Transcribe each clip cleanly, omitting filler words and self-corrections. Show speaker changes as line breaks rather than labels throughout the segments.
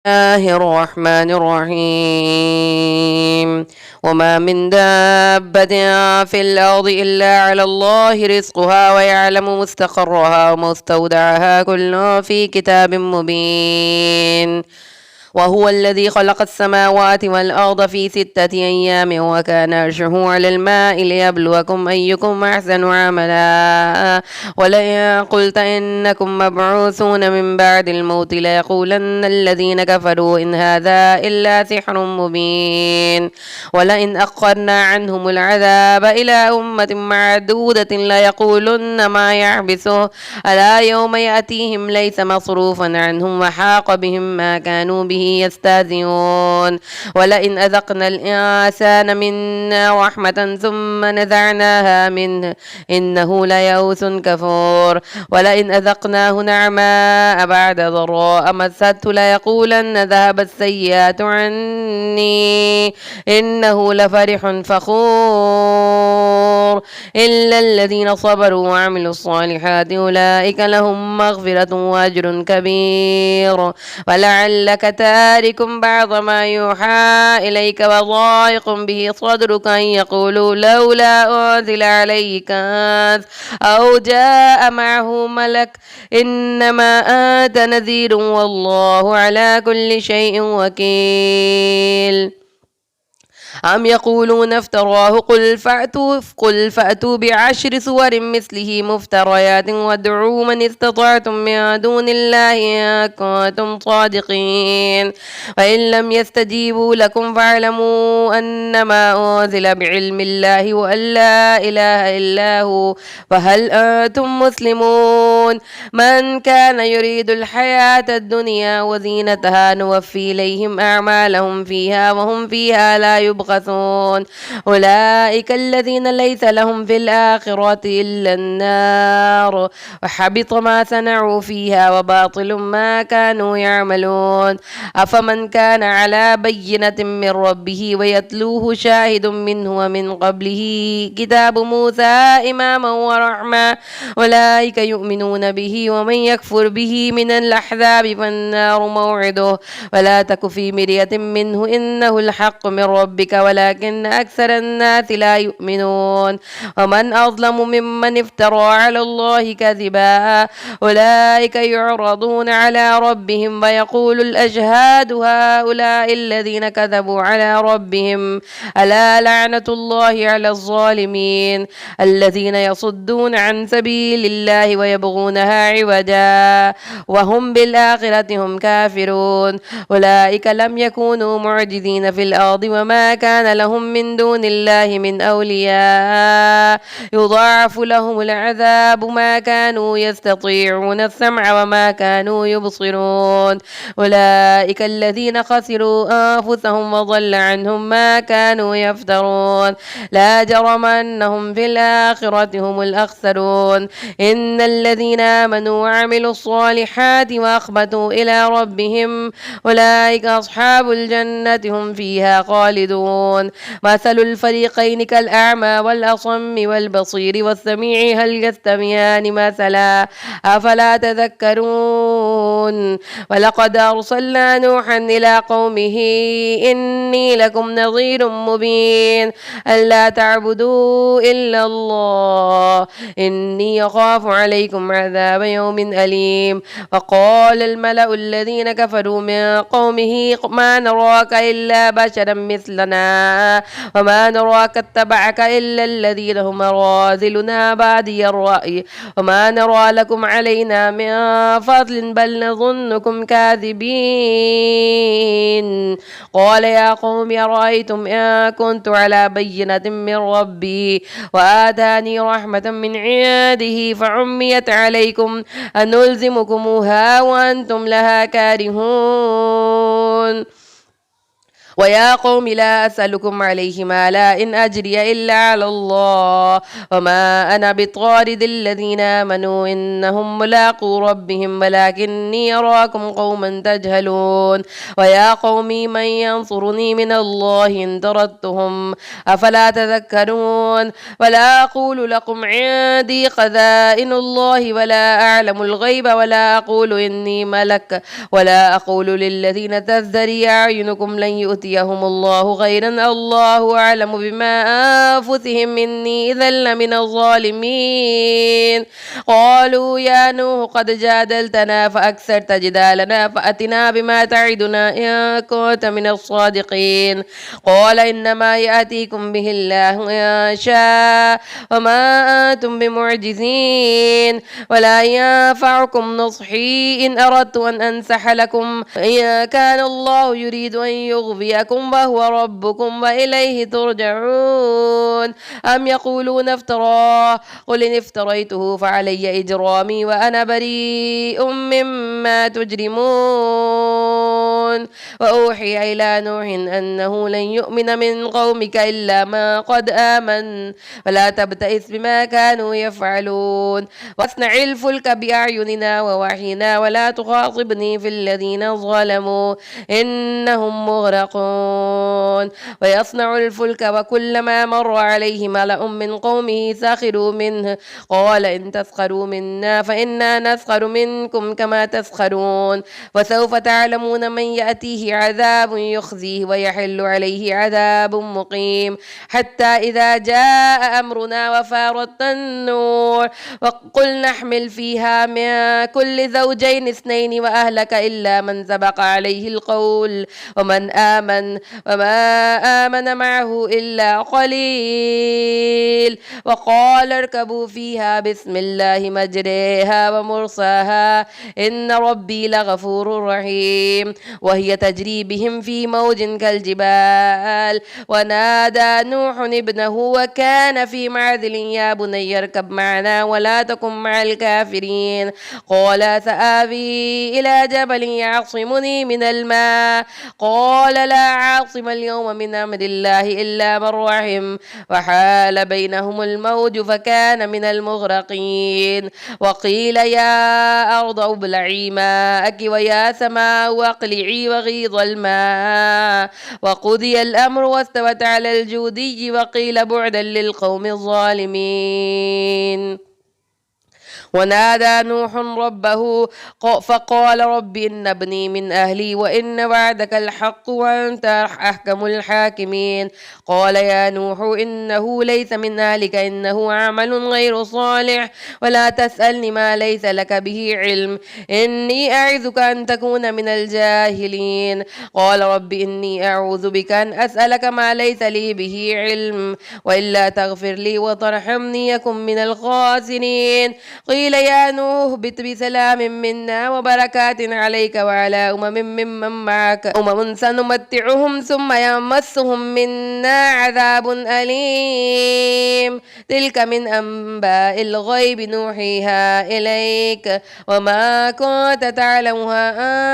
الله الرحمن الرحيم. وما من دابة في الأرض إلا على الله رزقها ويعلم مستقرها ومستودعها كل في كتاب مبين. وهو الذي خلق السماوات والأرض في 6 أيام وكان عرشه على الماء ليبلوكم أيكم أحسن عملا ولئن قلت إنكم مبعوثون من بعد الموت ليقولن الذين كفروا إن هذا إلا سحر مبين. ولئن أخرنا عنهم العذاب إلى أمة معدودة ليقولن ما يحبسه ألا يوم يأتيهم ليس مصروفا عنهم وحاق بهم ما كانوا به يستهزئون. ولئن أذقنا الإنسان منا رحمة ثم نزعناها منه إنه ليئوس كفور. ولئن أذقناه نعماء بعد ضراء مسته ليقولن ذهب السيئات عني إنه لفرح فخور. إلا الذين صبروا وعملوا الصالحات أولئك لهم مغفرة وأجر كبير. ولعلك تارك بعض ما يوحى إليك وضائق به صدرك أن يقولوا لولا أنزل عليه كنز أو جاء معه ملك إنما أنت نذير والله على كل شيء وكيل. أم يقولون افتراه قل فأتوا بعشر سور مثله مفتريات وادعوا من استطعتم من دون الله إن كنتم صادقين. فإن لم يستجيبوا لكم فاعلموا أنما أنزل بعلم الله وأن لا إله إلا هو فهل أنتم مسلمون. من كان يريد الحياة الدنيا وزينتها نوفي إليهم أعمالهم فيها وهم فيها لا يبخسون. أولئك الذين ليس لهم في الآخرة إلا النار وحبط ما صنعوا فيها وباطل ما كانوا يعملون. أفمن كان على بينة من ربه ويتلوه شاهد منه ومن قبله كتاب موسى إماما ورحمة أولئك يؤمنون به ومن يكفر به من الأحزاب فالنار موعده ولا تك في مرية منه إنه الحق من ربك ولكن أكثر الناس لا يؤمنون. ومن أظلم ممن افترى على الله كذبا أولئك يعرضون على ربهم ويقول الأشهاد هؤلاء الذين كذبوا على ربهم ألا لعنة الله على الظالمين الذين يصدون عن سبيل الله ويبغونها عوجا وهم بالآخرة هم كافرون. أولئك لم يكونوا معجزين في الأرض وما كان لهم من دون الله من أولياء يضاعف لهم العذاب ما كانوا يستطيعون السمع وما كانوا يبصرون. أولئك الذين خسروا أنفسهم وضل عنهم ما كانوا يفترون. لا جرم أنهم في الآخرة هم الأخسرون. إن الذين آمنوا وعملوا الصالحات وأخبتوا إلى ربهم أولئك أصحاب الجنة هم فيها خالدون. مثل الفريقين كالأعمى والأصم والبصير والسميع هل يستويان مثلا أفلا تذكرون. ولقد أرسلنا نوحا إلى قومه إني لكم نظير مبين ألا تعبدوا إلا الله إني أخاف عليكم عذاب يوم أليم. وقال الملأ الذين كفروا من قومه ما نراك إلا بشرا مثلنا وما نراك اتبعك إلا الذين هم أراذلنا بادي الرأي وما نرى لكم علينا من فضل بل نظنكم كاذبين. قال يا قوم أرأيتم إن كنت على بينة من ربي وآتاني رحمة من عنده فعميت عليكم أنلزمكموها وأنتم لها كارهون. ويا قوم لا أسألكم عليه مالا إن أجري إلا على الله وما أنا بطارد الذين آمنوا إنهم ملاقو ربهم ولكني أراكم قوما تجهلون ويا قوم من ينصرني من الله إن طردتهم أفلا تذكرون ولا أقول لكم عندي خزائن الله ولا أعلم الغيب ولا أقول إني ملك ولا أقول للذين تزدري أعينكم لن يؤتيهم الله خيرا الله أعلم بما أنفسهم إني إذا لمن الظالمين قالوا يا نوح قد جادلتنا فأكثرت جدالنا فأتنا بما تعدنا إن كنت من الصادقين قال إنما يأتيكم به الله إن شاء وما أنتم بمعجزين ولا ينفعكم نصحي إن أردت أن أنصح لكم إن كان الله يريد أن يغويكم وهو ربكم وإليه ترجعون أم يقولون افتراه قل إن افتريته فعلي إجرامي وأنا بريء مما تجرمون وأوحي إلى نوح أنه لن يؤمن من قومك إلا ما قد آمن ولا تبتئس بما كانوا يفعلون واصنع الفلك بأعيننا ووحينا ولا تخاطبني في الذين ظلموا إنهم مغرقون ويصنع الفلك وكلما مر عليه ملأ من قومه سخروا منه قال إن تسخروا منا فإنا نسخر منكم كما تسخرون وسوف تعلمون من يأتيه عذاب يخزيه ويحل عليه عذاب مقيم حتى إذا جاء أمرنا وفارت النور وقل نحمل فيها من كل زوجين اثنين وأهلك إلا من سبق عليه القول ومن آمن وما آمن معه إلا قليل وقال اركبوا فيها بسم الله مجريها ومرساها إن ربي لغفور رحيم وهي تجري بهم في موج كالجبال ونادى نوح ابنه وكان في معزل يا بني اركب معنا ولا تكن مع الكافرين قال سآوي إلى جبل يعصمني من الماء قال لا عاصم اليوم من أمر الله إلا من رحم وحال بينهم الموج فكان من المغرقين وقيل يا أرض ابلعي ماءك ويا سماء أقلعي وغيض الماء وقضي الأمر واستوت على الجودي وقيل بعدا للقوم الظالمين ونادى نوح ربه فقال رب إن ابني من أهلي وإن وعدك الحق وأنت أحكم الحاكمين قال يا نوح إنه ليس من أهلك إنه عمل غير صالح ولا تسألني ما ليس لك به علم إني أعظك أن تكون من الجاهلين قال رب إني أعوذ بك أن أسألك ما ليس لي به علم وإلا تغفر لي وترحمني يكن من الخاسرين قيل يا نوح اهبط بسلام منا وبركات عليك وعلى ممن معك سنمتعهم ثم يمسهم منا عذاب أليم تلك من أنباء الغيب نوحيها إليك وما كنت تعلمها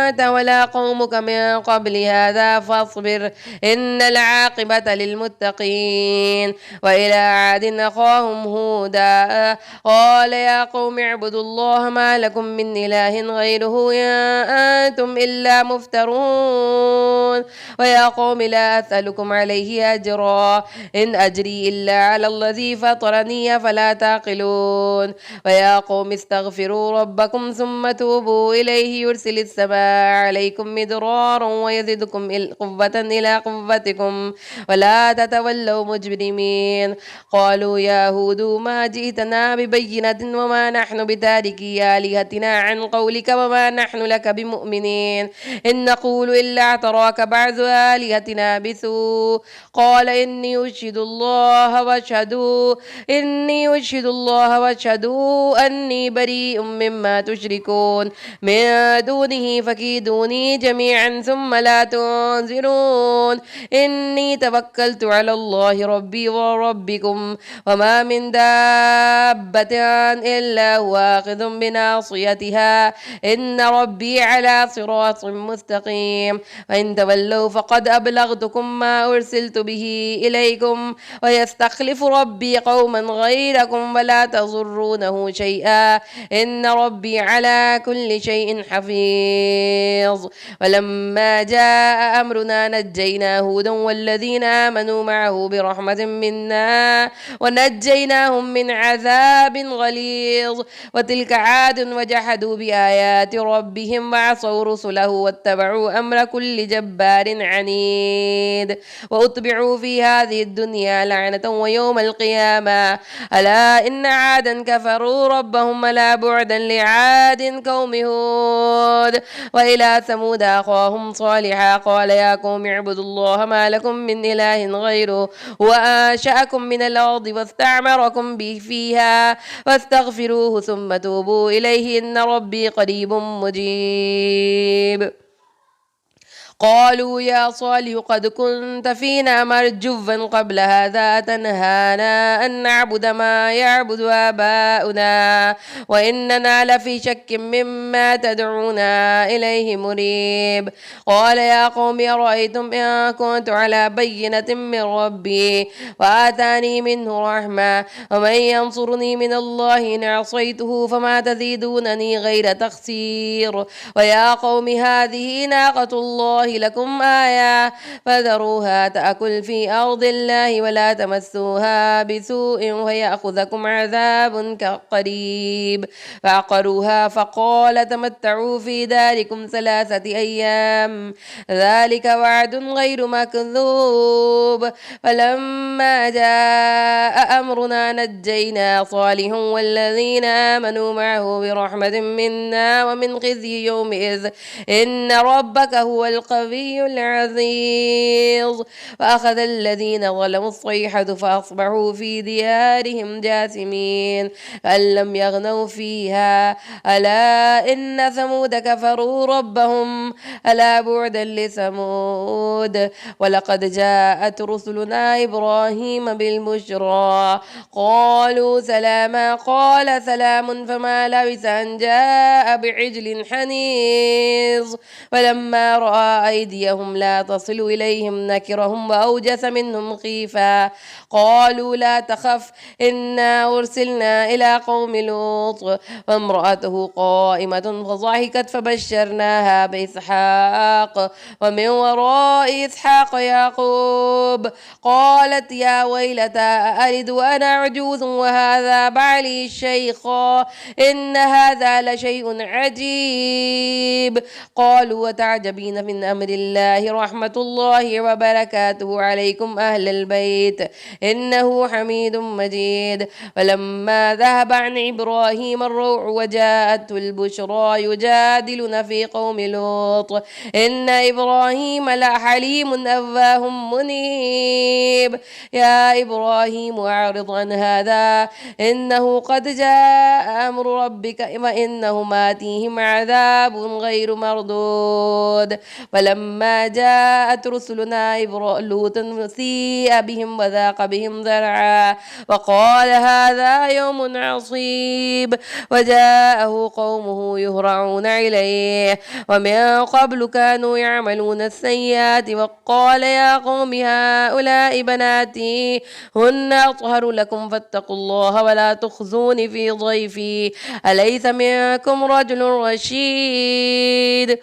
أنت ولا قومك من قبل هذا فاصبر إن العاقبة للمتقين وإلى عاد أخاهم هودا قال يا قوم اعبدوا الله ما لكم من إله غيره يا أنتم إلا مفترون ويا قوم لا أسألكم عليه أجرا إن أجري إلا على الذي فطرني فلا تعقلون ويا قوم استغفروا ربكم ثم توبوا إليه يرسل السماء عليكم مدرارا ويزدكم قوة إلى قوتكم ولا تتولوا مجرمين قالوا يا هود ما جئتنا ببينة وما نحن بتاركي آلهتنا عن قولك وما نحن لك بمؤمنين إن نقول إلا اعتراك بعض آلهتنا بسوء قال إني أشهد الله واشهدوا أني بريء مما تشركون من دونه فكيدوني جميعا ثم لا تنظرون إني توكلت على الله ربي وربكم وما من دابة إلا والله آخذ بناصيتها إن ربي على صراط مستقيم فإن تولوا فقد أبلغتكم ما أرسلت به إليكم ويستخلف ربي قوما غيركم ولا تضرونه شيئا إن ربي على كل شيء حفيظ ولما جاء أمرنا نجينا هودا والذين آمنوا معه برحمة منا ونجيناهم من عذاب غليظ وتلك عاد وجحدوا بآيات ربهم وعصوا رسله واتبعوا أمر كل جبار عنيد وأتبعوا في هذه الدنيا لعنة ويوم القيامة ألا إن عادا كفروا ربهم ألا بعدا لعاد قوم هود وإلى ثمود أخاهم صالحا قال يا قوم اعبدوا الله ما لكم من إله غيره وأنشأكم من الأرض واستعمركم به فيها واستغفروه ثم توبوا إليه إن ربي قريب مجيب قالوا يا صالح قد كنت فينا مرجوا قبل هذا تنهانا أن نعبد ما يعبد آباؤنا وإننا لفي شك مما تدعونا إليه مريب قال يا قوم أرأيتم إن كنت على بينة من ربي وآتاني منه رحمة ومن ينصرني من الله إن عصيته فما تزيدونني غير تخسير ويا قوم هذه ناقة الله لكم آية فذروها تأكل في أرض الله ولا تمسوها بسوء ويأخذكم عذاب قريب فعقروها فقال تمتعوا في داركم 3 أيام ذلك وعد غير مكذوب فلما جاء أمرنا نجينا صالح والذين آمنوا معه برحمة منا ومن خزي يومئذ إن ربك هو القوي العزيز فأخذ الذين ظلموا الصيحة فأصبحوا في ديارهم جاثمين كأن لم يغنوا فيها ألا إن ثمود كفروا ربهم ألا بعدا لثمود ولقد جاءت رسلنا إبراهيم بالبشرى قالوا سلاما قال سلام فما لبث أن جاء بعجل حنيظ فلما رأى أيديهم لا تصل إليهم نكرهم وأوجس منهم خيفا قالوا لا تخف إنا أرسلنا إلى قوم لوط وامرأته قائمة فضحكت فبشرناها بإسحاق ومن وراء إسحاق يعقوب قالت يا ويلتى ألد وأنا عجوز وهذا بعلي شيخا إن هذا لشيء عجيب قالوا وتعجبين من أمر الله رحمة الله وبركاته عليكم أهل البيت إنه حميد مجيد فلما ذهب عن إبراهيم الروع وجاءته البشرى يجادلنا في قوم لوط إن إبراهيم لحليم أواه منيب يا إبراهيم أعرض عن هذا إنه قد جاء أمر ربك وإنهم آتيهم عذاب غير مردود فلما جاءت رسلنا لوط سيء بهم وذاق بهم ذرعا وقال هذا يوم عصيب وجاءه قومه يهرعون إليه ومن قبل كانوا يعملون السيئات وقال يا قوم هؤلاء بناتي هن أطهر لكم فاتقوا الله ولا تخزون في ضيفي أليس منكم رجل رشيد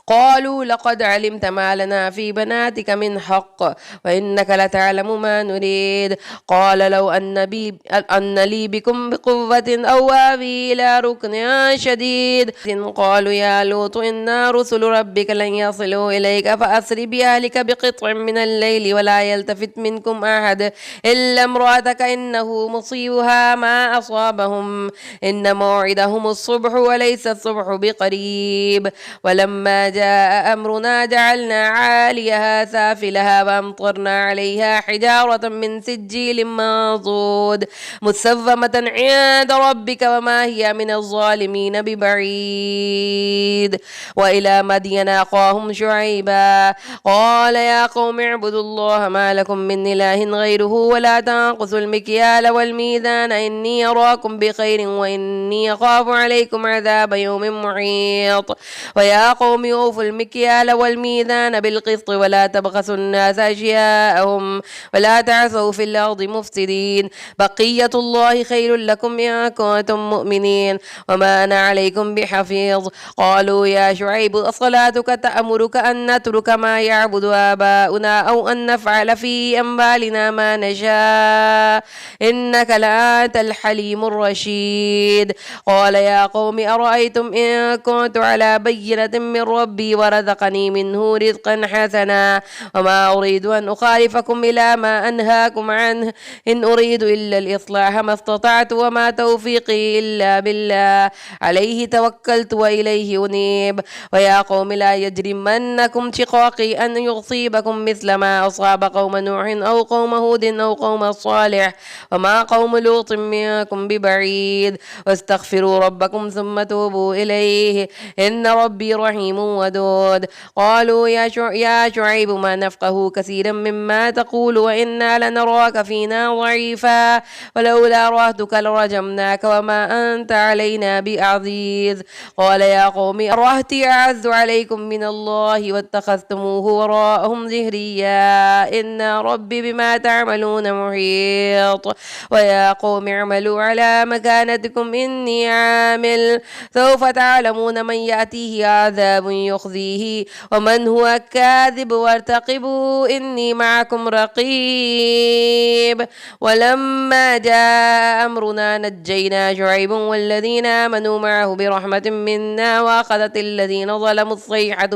قالوا لقد علمت ما لنا في بناتك من حق وإنك لتعلم ما نريد قال لو أن لي بكم بقوة أو آوي إلى ركن شديد قالوا يا لوط إنا رسل ربك لن يصلوا إليك فأسر بأهلك بقطع من الليل ولا يلتفت منكم أحد إلا امرأتك إنه مصيبها ما أصابهم إن موعدهم الصبح وليس الصبح بقريب ولما جاء أمرنا جعلنا عاليها سافلها وأمطرنا عليها حجارة من سجيل منضود مسومة عند ربك وما هي من الظالمين ببعيد. وإلى مدين أخاهم شعيبا قال يا قوم اعبدوا الله ما لكم من إله غيره ولا تنقصوا المكيال والميزان إني أراكم بخير وإني أخاف عليكم عذاب يوم محيط. ويا قوم أوفوا المكيال والميزان بالقسط ولا تبخسوا الناس أشياءهم ولا تعثوا في الأرض مفسدين بقية الله خير لكم إن كنتم مؤمنين وما أنا عليكم بحفيظ. قالوا يا شعيب أصلاتك تأمرك أن نترك ما يعبد آباؤنا أو أن نفعل في أموالنا ما نشاء إنك لأنت الحليم الرشيد. قال يا قوم أرأيتم إن كنت على بينة من ربي ورزقني منه رزقا حسنا وما أريد أن أخالفكم إلى ما أنهاكم عنه إن أريد إلا الإصلاح ما استطعت وما توفيقي إلا بالله عليه توكلت وإليه أنيب. ويا قوم لا يجرمنكم شقاقي أن يصيبكم مثل ما أصاب قوم نوح أو قوم هود أو قوم صالح وما قوم لوط منكم ببعيد واستغفروا ربكم ثم توبوا إليه إن ربي رحيم ودود. قالوا يا شعيب ما نفقه كثيرا مما تقول وإنا لنراك فينا ضعيفا ولولا رهتك لرجمناك وما أنت علينا بعزيز. قال يا قوم الرهتي أعز عليكم من الله واتخذتموه وراءهم ظهريا إن ربي بما تعملون محيط. ويا قوم اعملوا على مكانتكم إني عامل سوف تعلمون من يأتيه عذاب يخزيه ومن هو كاذب وارتقبوا إني معكم رقيب. ولما جاء أمرنا نجينا شعيبا والذين آمنوا معه برحمة منا وأخذت الذين ظلموا الصيحة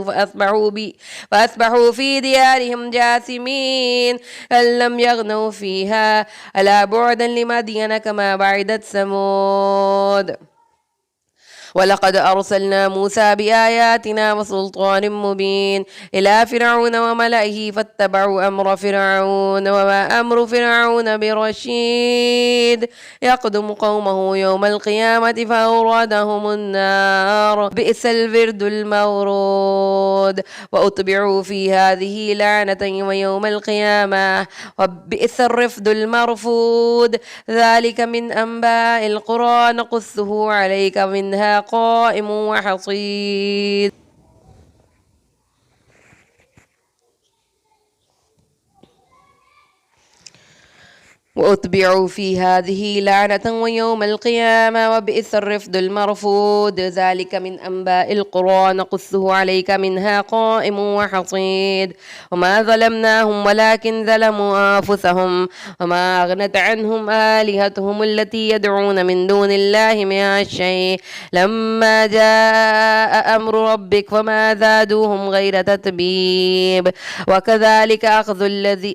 فأصبحوا في ديارهم جاثمين أن لم يغنوا فيها ألا بعدا لمدين كما بعدت ثمود. ولقد أرسلنا موسى بآياتنا وسلطان مبين إلى فرعون وملئه فاتبعوا أمر فرعون وما أمر فرعون برشيد يقدم قومه يوم القيامة فأوردهم النار بئس الورد المورود وأتبعوا في هذه لعنة ويوم القيامة وبئس الرفد المرفود ذلك من أنباء القرى نقصه عليك منها قائم وحصيد. وأتبعوا في هذه لعنة ويوم القيامة وبئس الرفد المرفود ذلك من أنباء القرى نقصه عليك منها قائم وحصيد. وما ظلمناهم ولكن ظلموا أنفسهم وما أغنت عنهم آلهتهم التي يدعون من دون الله من شيء لما جاء أمر ربك وما زادوهم غير تتبيب. وكذلك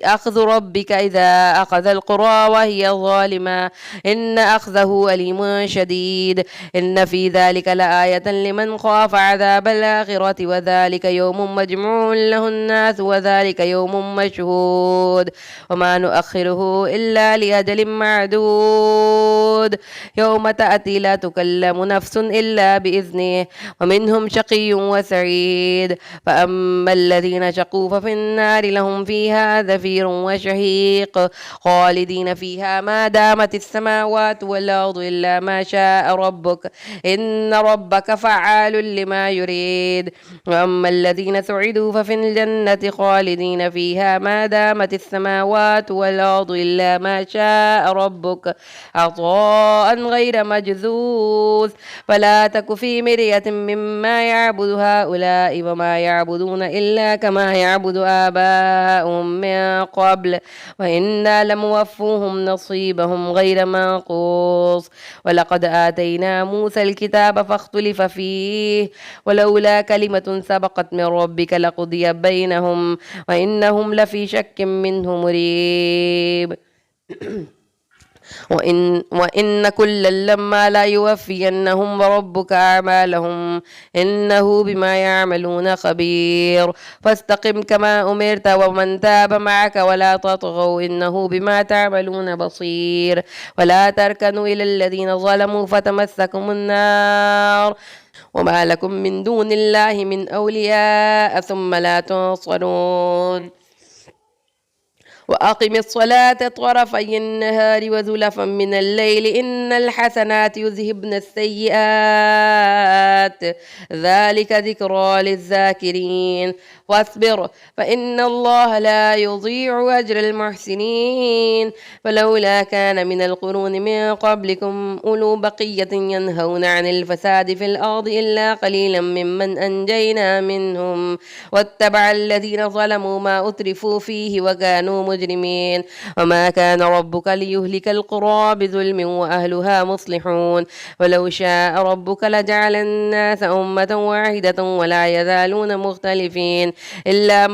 أخذ ربك إذا أخذ القرى وهي ظالمة إن أخذه أليم شديد إن في ذلك لآية لمن خاف عذاب الآخرة وذلك يوم مجموع له الناس وذلك يوم مشهود وما نؤخره إلا لأجل معدود يوم تأتي لا تكلم نفس إلا بإذنه ومنهم شقي وسعيد. فأما الذين شقوا ففي النار لهم فيها زفير وشهيق خالدين فيها ما دامت السماوات والأرض إلا ما شاء ربك إن ربك فعال لما يريد. وأما الذين سعدوا ففي الجنة خالدين فيها ما دامت السماوات والأرض إلا ما شاء ربك عطاء غير مجذوذ. فلا تك في مرية مما يعبد هؤلاء وما يعبدون إلا كما يعبد آباؤهم من قبل وإنا لموفوهم نصيبهم غير منقوص. ولقد آتينا موسى الكتاب فاختلف فيه ولولا كلمة سبقت من ربك لقضي بينهم وإنهم لفي شك منه مريب. وإن كلا لما لا يوفينهم ربك أعمالهم إنه بما يعملون خبير فاستقم كما أمرت ومن تاب معك ولا تطغوا إنه بما تعملون بصير ولا تركنوا إلى الذين ظلموا فتمسكم النار وما لكم من دون الله من أولياء ثم لا تنصرون وأقم الصلاة طرفي النهار وزلفا من الليل إن الحسنات يذهبن السيئات ذلك ذكرى للذاكرين واصبر فإن الله لا يضيع أجر المحسنين فلولا كان من القرون من قبلكم أولو بقية ينهون عن الفساد في الأرض إلا قليلا ممن أنجينا منهم واتبع الذين ظلموا ما أترفوا فيه وكانوا مجرمين وما كان ربك ليهلك القرى بظلم وأهلها مصلحون ولو شاء ربك لجعل الناس أمة واحدة ولا يزالون مختلفين إلا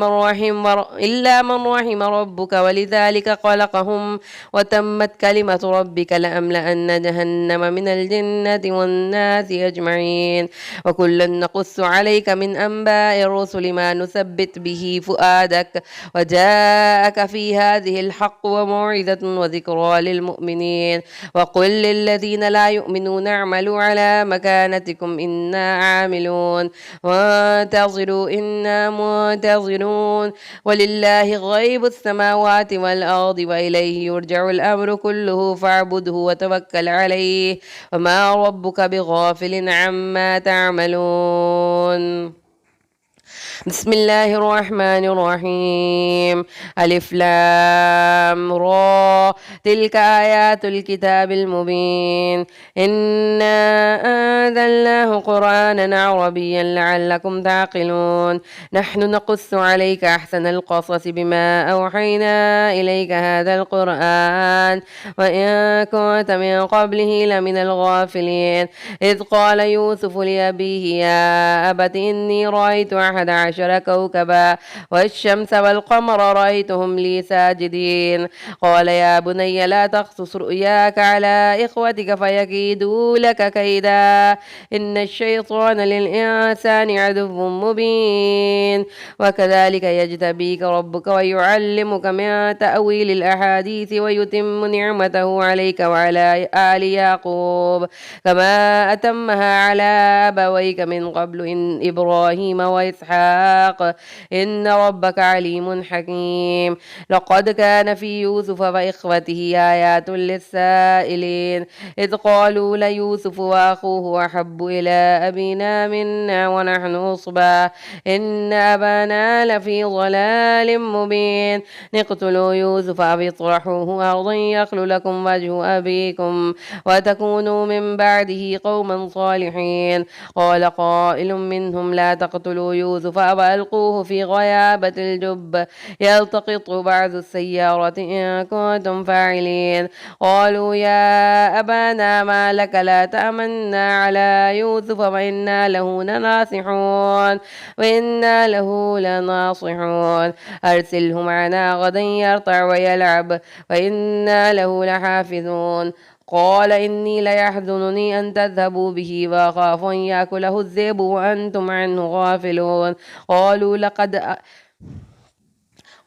من رحم ربك ولذلك خلقهم وتمت كلمة ربك لأملأن جهنم من الجنة والناس أجمعين وكلا نقص عليك من أنباء الرسل ما نثبت به فؤادك وجاءك في هذه الحق وموعظة وذكرى للمؤمنين وقل للذين لا يؤمنون اعملوا على مكانتكم إنا عاملون وانتظروا إنا منتظرون ولله غيب السماوات والأرض وإليه يرجع الأمر كله فاعبده وتوكل عليه وما ربك بغافل عما تعملون بسم الله الرحمن الرحيم ألف لام را تلك آيات الكتاب المبين إنا أنزلناه قرآنا عربيا لعلكم تعقلون نحن نقص عليك أحسن القصص بما أوحينا إليك هذا القرآن وإن كنت من قبله لمن الغافلين إذ قال يوسف لأبيه يا أبت إني رأيت أحد عشر كوكبا والشمس والقمر رأيتهم لي ساجدين قال يا بني لا تقصص رؤياك على إخوتك فيكيدوا لك كيدا إن الشيطان للإنسان عدو مبين وكذلك يجتبيك ربك ويعلمك من تأويل الأحاديث ويتم نعمته عليك وعلى آل يعقوب كما أتمها على أبويك من قبل إن إبراهيم وإسحاق إن ربك عليم حكيم لقد كان في يوسف وإخوته آيات للسائلين إذ قالوا ليوسف وأخوه أحب إلى أبينا منا ونحن عصبة إن أبانا لفي ضلال مبين اقتلوا يوسف أو اطرحوه أرضا يخل لكم وجه أبيكم وتكونوا من بعده قوما صالحين قال قائل منهم لا تقتلوا يوسف وألقوه في غيابة الجب يلتقط بعض السيارة إن كنتم فاعلين قالوا يا أبانا ما لك لا تأمنا على يوسف وإنا له لناصحون أرسله معنا غدا يرتع ويلعب وإنا له لحافظون قال إني ليحزنني أن تذهبوا به وأخاف أن يأكله الذئب وأنتم عنه غافلون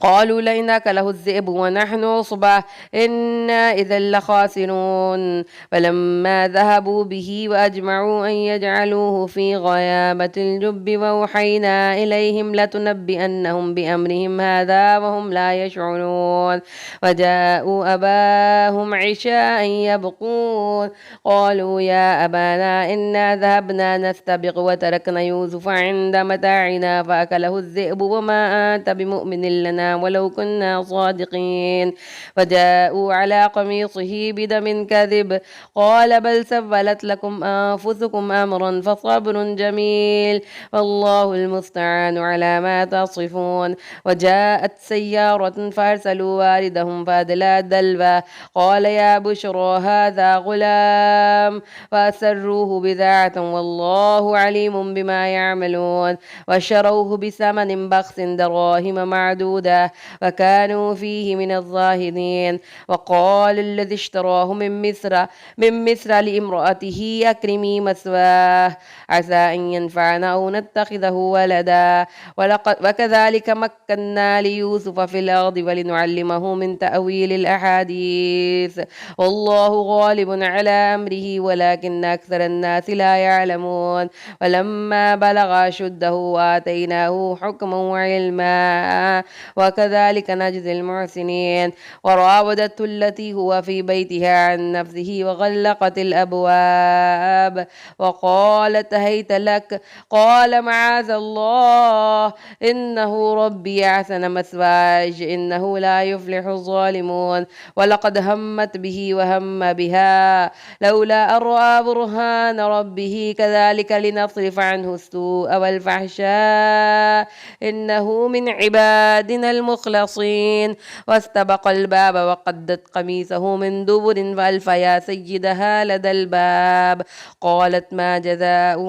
قالوا لئن أكله الذئب ونحن عصبة إنا إذا لخاسرون فلما ذهبوا به وأجمعوا أن يجعلوه في غيابة الجب وأوحينا إليهم لتنبئنهم بأمرهم هذا وهم لا يشعرون وجاءوا أباهم عشاء يبقون قالوا يا أبانا إنا ذهبنا نستبق وتركنا يوسف عند متاعنا فأكله الذئب وما أنت بمؤمن لنا ولو كنا صادقين فجاءوا على قميصه بدم كذب قال بل سولت لكم أنفسكم أمرا فصبر جميل والله المستعان على ما تصفون وجاءت سيارة فأرسلوا واردهم فأدلى دلوا قال يا بشرى هذا غلام فأسروه بذاعة والله عليم بما يعملون وشروه بثمن بخس دراهم معدودة وكانوا فيه من الزاهدين. وقال الذي اشتراه من مصر لامرأته أكرمي مثواه عسى أن ينفعنا أو نتخذه ولدا وكذلك مكنا ليوسف في الأرض ولنعلمه من تأويل الأحاديث والله غالب على أمره ولكن أكثر الناس لا يعلمون. ولما بلغ أشده وآتيناه حكما وعلما وكذلك نجزي المحسنين. وراودته التي هو في بيتها عن نفسه وغلقت الأبواب وقالت هيت لك قال معاذ الله إنه ربي أحسن مثواي إنه لا يفلح الظالمون. ولقد همت به وهم بها لولا أن رأى برهان ربه كذلك لنصرف عنه السوء والفحشاء إنه من عبادنا المخلصين. واستبق الباب وقدت قميصه من دبر فألف يا سيدها لدى الباب قالت ما جزاء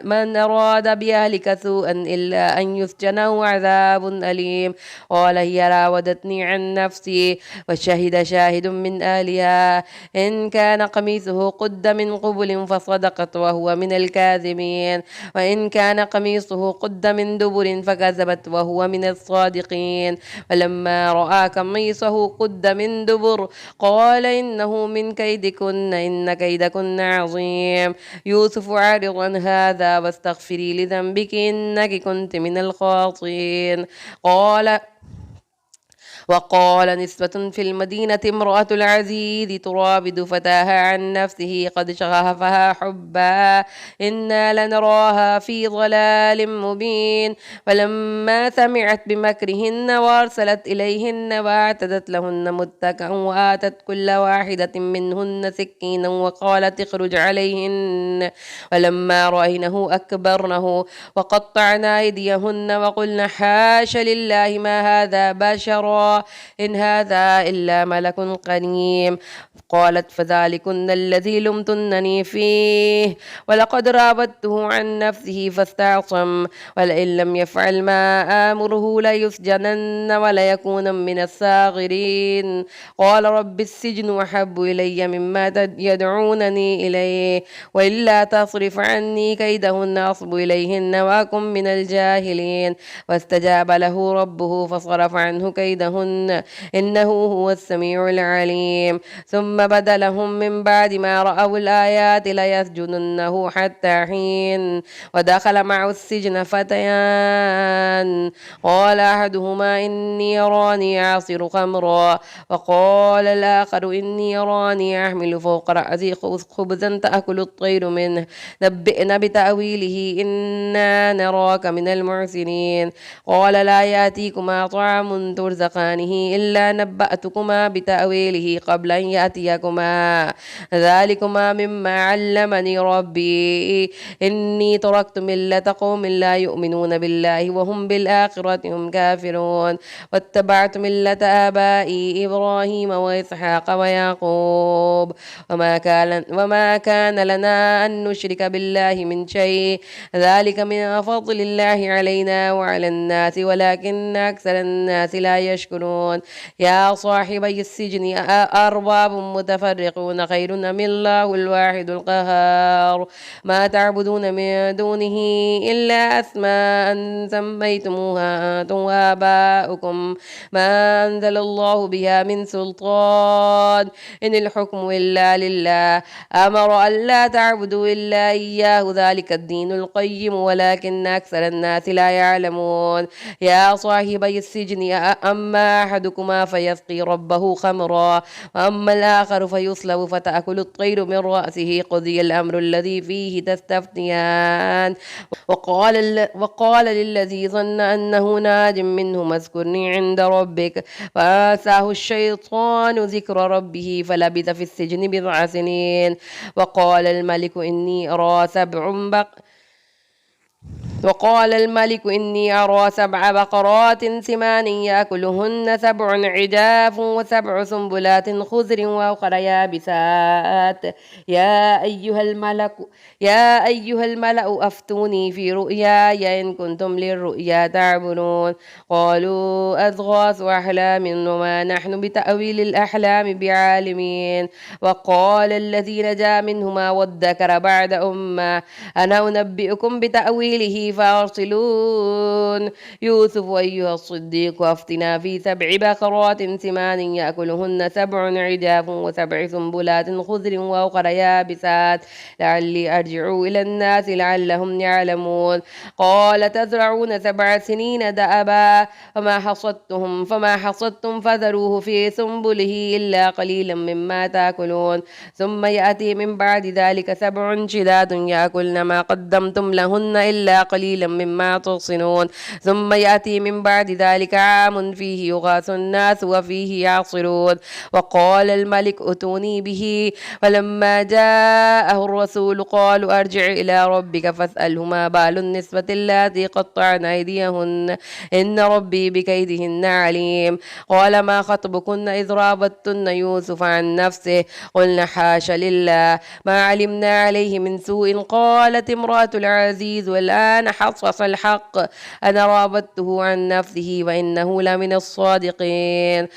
من أراد بأهلك سوءا إلا أن يسجن وعذاب أليم. قال هي راودتني عن نفسي وشهد شاهد من أهلها إن كان قميصه قد من قبل فصدقت وهو من الكاذبين وإن كان قميصه قد من دبر فكذبت وهو من الصادقين. فلما رأى قميصه قد من دبر قال إنه من كيدكن إن كيدكن عظيم. يوسف أعرض عن هذا واستغفري لذنبك إنك كنت من الخاطئين. وقال نسبة في المدينة امرأة العزيز تراود فتاها عن نفسه قد شغفها حبا إنا لنراها في ضلال مبين. فلما سمعت بمكرهن وارسلت إليهن واعتدت لهن متكئا وآتت كل واحدة منهن سكينا وقالت اخرج عليهن. ولما رأينه أكبرنه وقطعنا أيديهن وقلن حاش لله ما هذا بشرا إن هذا إلا ملك كريم. قالت فذلكن الذي لمتنني فيه ولقد راودته عن نفسه فاستعصم ولئن لم يفعل ما آمره ليسجنن وليكون من الساغرين. قال رب السجن أحب إلي مما يدعونني إليه وإلا تصرف عني كيدهن أصب إليهن وأكن من الجاهلين. واستجاب له ربه فصرف عنه كيدهن إنه هو السميع العليم. ثم بدا لهم من بعد ما رأوا الآيات ليسجننه حتى حين. ودخل معه السجن فتيان قال أحدهما إني أراني أعصر خمرا وقال الآخر إني أراني أحمل فوق رأسي خبزا تأكل الطير منه نبئنا بتأويله إنا نراك من المحسنين. قال لا يأتيكما طعام ترزقانه إلا نبأتكما بتأويله قبل أن يأتيكما ذلكما مما علمني ربي إني تركت ملة قوم لا يؤمنون بالله وهم بالآخرة هم كافرون واتبعت ملة آبائي إبراهيم وإسحاق ويعقوب وما كان لنا أن نشرك بالله من شيء ذلك من فضل الله علينا وعلى الناس ولكن أكثر الناس لا يشكرون. يا صاحبي السجن أرباب متفرقون خير أم الله الواحد القهار ما تعبدون من دونه إلا أسماء سميتموها أنتم وآباؤكم ما أنزل الله بها من سلطان إن الحكم إلا لله أمر أن لا تعبدوا إلا إياه ذلك الدين القيم ولكن أكثر الناس لا يعلمون. يا صاحبي السجن أما أحدكما فيسقي ربه خمرا وأما الآخر فيصلب فتأكل الطير من رأسه قضي الأمر الذي فيه تستفتيان. وقال للذي ظن أنه ناج منه اذكرني عند ربك فآنساه الشيطان ذكر ربه فلبث في السجن بضع سنين. وقال الملك إني أرى وقال الملك إني أرى 7 بقرات سمان يأكلهن 7 عجاف و7 سنبلات خضر وأخر يابسات يا أيها الملأ أفتوني في رؤياي إن كنتم للرؤيا تعبرون قالوا أضغاث أحلام وما نحن بتأويل الأحلام بعالمين وقال الذي نجا منهما وادكر بعد أمة أنا أنبئكم بتأويله فأرسلون يوسف أيها الصديق أفتنا في 7 بقرات سمان يأكلهن 7 عجاف و7 سنبلات خضر وأخر يابسات لعلي أرجع إلى الناس لعلهم يعلمون قال تزرعون 7 سنين دأبا فما حصدتم فذروه في سنبله إلا قليلا مما تأكلون ثم يأتي من بعد ذلك 7 شداد يأكلن ما قدمتم لهن إلا قليلا مما تحصنون ثم يأتي من بعد ذلك عام فيه يغاث الناس وفيه يعصرون وقال الملك ائتوني به فلما جاءه الرسول قالوا أرجع إلى ربك فاسأله ما بال النسوة اللاتي قطعن أيديهن إن ربي بكيدهن عليم قال ما خطبكن إذ راودتن يوسف عن نفسه قلنا حاش لله ما علمنا عليه من سوء قالت امرأة العزيز والآن حصص الحق أنا راودته عن نفسه وإنه لمن الصادقين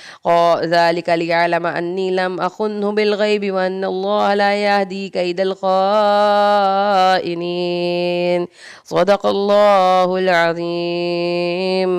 ذلك ليعلم أني لم أخنه بالغيب وأن الله لا يهدي كيد الخائنين صدق الله العظيم.